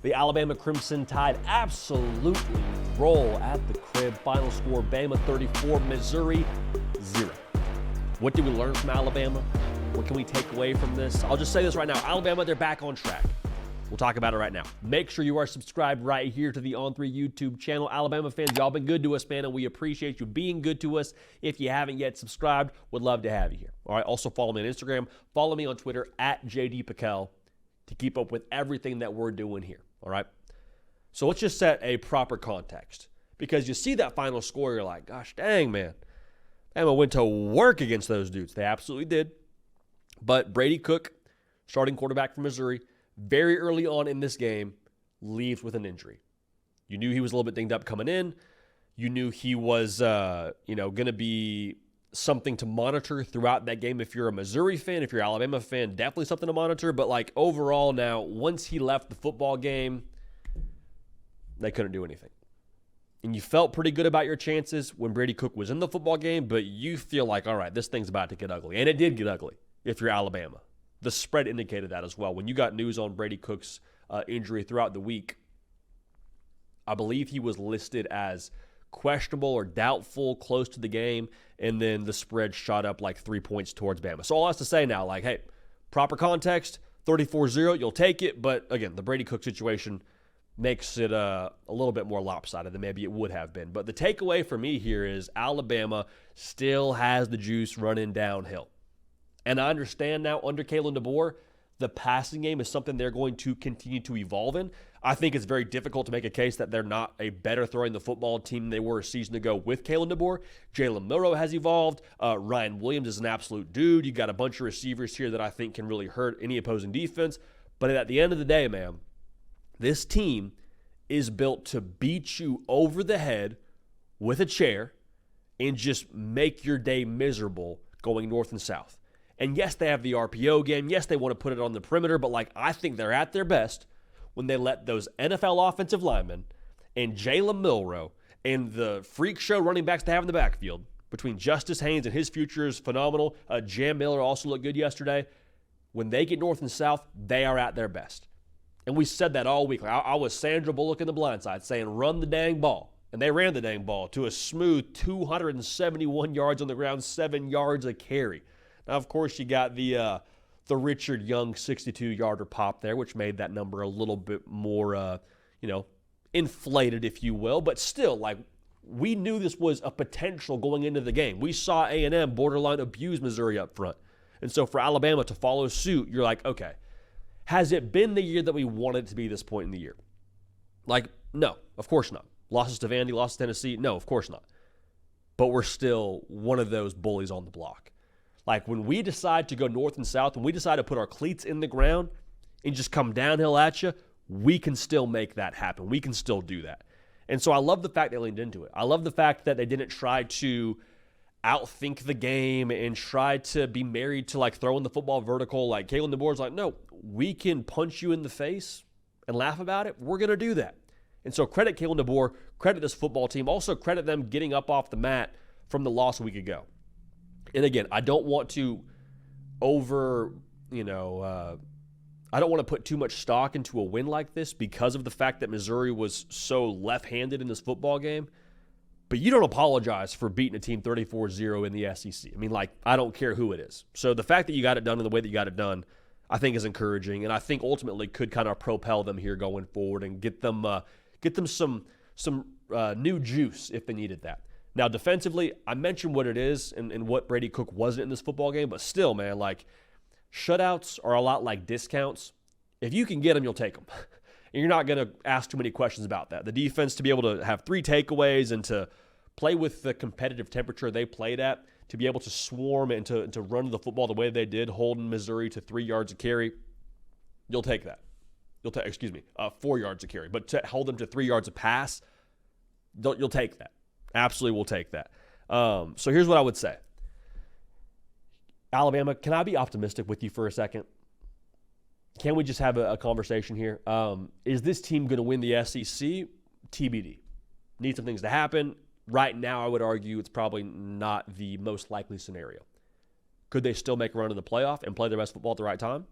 The Alabama Crimson Tide absolutely roll at the crib. Final score, Bama 34, Missouri 0. What did we learn from Alabama? What can we take away from this? I'll just say this right now. Alabama, they're back on track. We'll talk about it right now. Make sure you are subscribed right here to the On3 YouTube channel. Alabama fans, y'all been good to us, man, and we appreciate you being good to us. If you haven't yet subscribed, would love to have you here. All right, also follow me on Instagram. Follow me on Twitter at JDPicKell to keep up with everything that we're doing here. All right? So let's just set a proper context. Because you see that final score, you're like, gosh dang, man. Bama went to work against those dudes. They absolutely did. But Brady Cook, starting quarterback for Missouri, very early on in this game, leaves with an injury. You knew he was a little bit dinged up coming in. You knew he was, going to be something to monitor throughout that game. If you're a Missouri fan, if you're an Alabama fan, definitely something to monitor. But like overall now, once he left the football game, they couldn't do anything. And you felt pretty good about your chances when Brady Cook was in the football game, but you feel like, all right, this thing's about to get ugly. And it did get ugly if you're Alabama. The spread indicated that as well. When you got news on Brady Cook's injury throughout the week, I believe he was listed as questionable or doubtful close to the game, and then the spread shot up like 3 points towards Bama. So all I have to say now, like, hey, proper context, 34-0, you'll take it. But again, the Brady Cook situation makes it a little bit more lopsided than maybe it would have been. But the takeaway for me here is Alabama still has the juice running downhill. And I understand now under Kalen DeBoer, the passing game is something they're going to continue to evolve in. I think it's very difficult to make a case that they're not a better throwing the football team than they were a season ago with Kalen DeBoer. Jalen Milroe has evolved. Ryan Williams is an absolute dude. You got a bunch of receivers here that I think can really hurt any opposing defense. But at the end of the day, man, this team is built to beat you over the head with a chair and just make your day miserable going north and south. And yes, they have the RPO game. Yes, they want to put it on the perimeter, but like I think they're at their best when they let those NFL offensive linemen and Jalen Milroe and the freak show running backs they have in the backfield between Justice Haynes and his future is phenomenal. Jam Miller also looked good yesterday. When they get north and south, they are at their best. And we said that all week. Like I was Sandra Bullock in The Blind Side saying, run the dang ball. And they ran the dang ball to a smooth 271 yards on the ground, 7 yards a carry. Now, of course, you got the Richard Young 62-yarder pop there, which made that number a little bit more, inflated, if you will. But still, like, we knew this was a potential going into the game. We saw A&M borderline abuse Missouri up front. And so for Alabama to follow suit, you're like, okay, has it been the year that we wanted it to be this point in the year? Like, no, of course not. Losses to Vandy, losses to Tennessee, no, of course not. But we're still one of those bullies on the block. Like when we decide to go north and south, when we decide to put our cleats in the ground and just come downhill at you, we can still make that happen. We can still do that. And so I love the fact they leaned into it. I love the fact that they didn't try to outthink the game and try to be married to like throwing the football vertical. Like Kalen DeBoer's like, no, we can punch you in the face and laugh about it. We're going to do that. And so credit Kalen DeBoer, credit this football team, also credit them getting up off the mat from the loss a week ago. And again, I don't want to I don't want to put too much stock into a win like this because of the fact that Missouri was so left-handed in this football game. But you don't apologize for beating a team 34-0 in the SEC. I mean, like, I don't care who it is. So the fact that you got it done in the way that you got it done, I think is encouraging, and I think ultimately could kind of propel them here going forward and get them some new juice if they needed that. Now, defensively, I mentioned what it is and what Brady Cook wasn't in this football game, but still, man, like, shutouts are a lot like discounts. If you can get them, you'll take them. And you're not going to ask too many questions about that. The defense to be able to have 3 takeaways and to play with the competitive temperature they played at, to be able to swarm and to run the football the way they did, holding Missouri to 3 yards a carry, you'll take that. 4 yards a carry. But to hold them to 3 yards a pass, you'll take that. Absolutely will take that. So here's what I would say. Alabama, can I be optimistic with you for a second? Can we just have a conversation here? Is this team going to win the SEC? TBD. Need some things to happen. Right now, I would argue it's probably not the most likely scenario. Could they still make a run in the playoff and play their best football at the right time?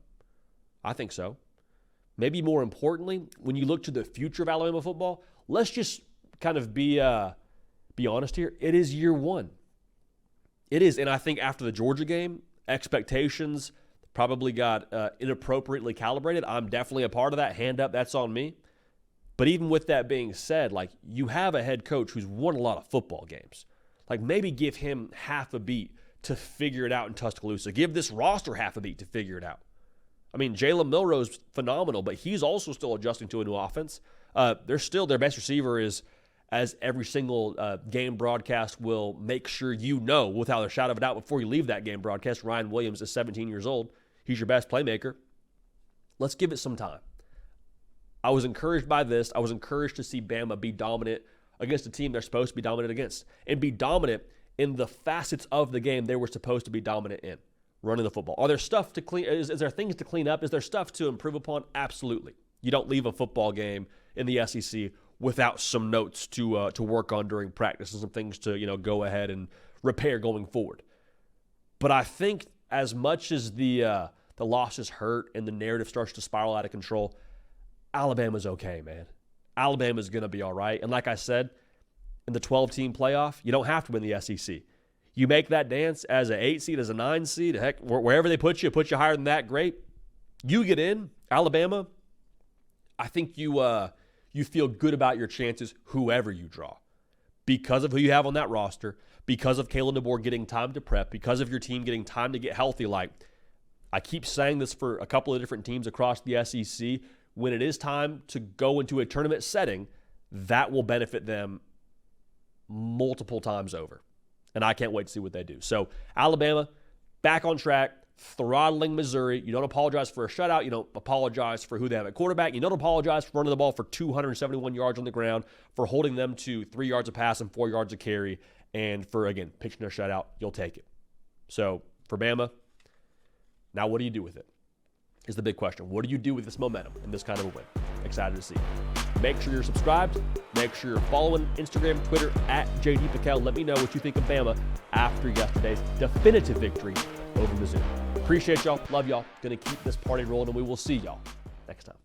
I think so. maybe more importantly, when you look to the future of Alabama football, let's just kind of be honest here. It is year one. It is, and I think after the Georgia game, expectations probably got inappropriately calibrated. I'm definitely a part of that. Hand up, that's on me. But even with that being said, like, you have a head coach who's won a lot of football games. Like, maybe give him half a beat to figure it out in Tuscaloosa. Give this roster half a beat to figure it out. I mean, Jalen Milroe is phenomenal, but he's also still adjusting to a new offense. They're still, their best receiver is, as every single game broadcast will make sure you know without a shadow of a doubt before you leave that game broadcast, Ryan Williams is 17 years old. He's your best playmaker. Let's give it some time. I was encouraged by this. I was encouraged to see Bama be dominant against a team they're supposed to be dominant against, and be dominant in the facets of the game they were supposed to be dominant in, running the football. Are there stuff to clean? Is there things to clean up? Is there stuff to improve upon? Absolutely. You don't leave a football game in the SEC without some notes to work on during practice and some things to go ahead and repair going forward. But I think as much as the losses hurt and the narrative starts to spiral out of control, Alabama's okay, man. Alabama's going to be all right. And like I said, in the 12-team playoff, you don't have to win the SEC. You make that dance as an 8 seed, as a 9 seed, heck, wherever they put you higher than that, great. You get in, Alabama, I think you feel good about your chances whoever you draw because of who you have on that roster, because of Kalen DeBoer getting time to prep, because of your team getting time to get healthy. Like, I keep saying this for a couple of different teams across the SEC. When it is time to go into a tournament setting, that will benefit them multiple times over. And I can't wait to see what they do. So Alabama, back on track, throttling Missouri. You don't apologize for a shutout. You don't apologize for who they have at quarterback. You don't apologize for running the ball for 271 yards on the ground, for holding them to 3 yards of pass and 4 yards of carry, and for, again, pitching a shutout. You'll take it. So for Bama, now what do you do with it? Is the big question. What do you do with this momentum and this kind of a win? Excited to see. Make sure you're subscribed. Make sure you're following Instagram, Twitter, at JD PicKell. Let me know what you think of Bama after yesterday's definitive victory over Missouri. Appreciate y'all. Love y'all. Going to keep this party rolling, and we will see y'all next time.